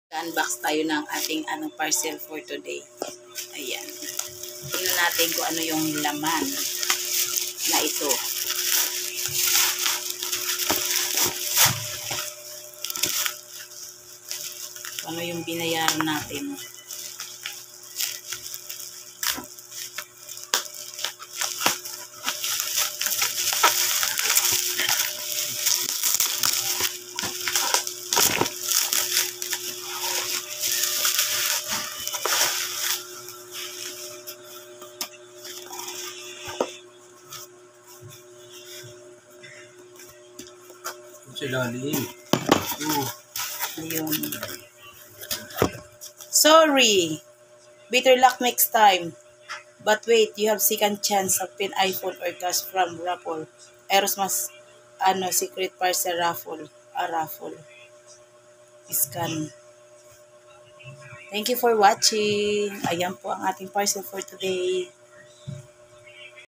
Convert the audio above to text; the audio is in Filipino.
Unbox tayo ng ating parcel for today. Ayan. Tingnan natin kung ano yung laman na ito. Ano yung binayaran natin. Silalim. Ayun. Sorry. Better luck next time. But wait, you have second chance of pin iPhone or cash from raffle. Aerosmas, secret parcel raffle. Raffle. Scan. Thank you for watching. Ayan po ang ating parcel for today.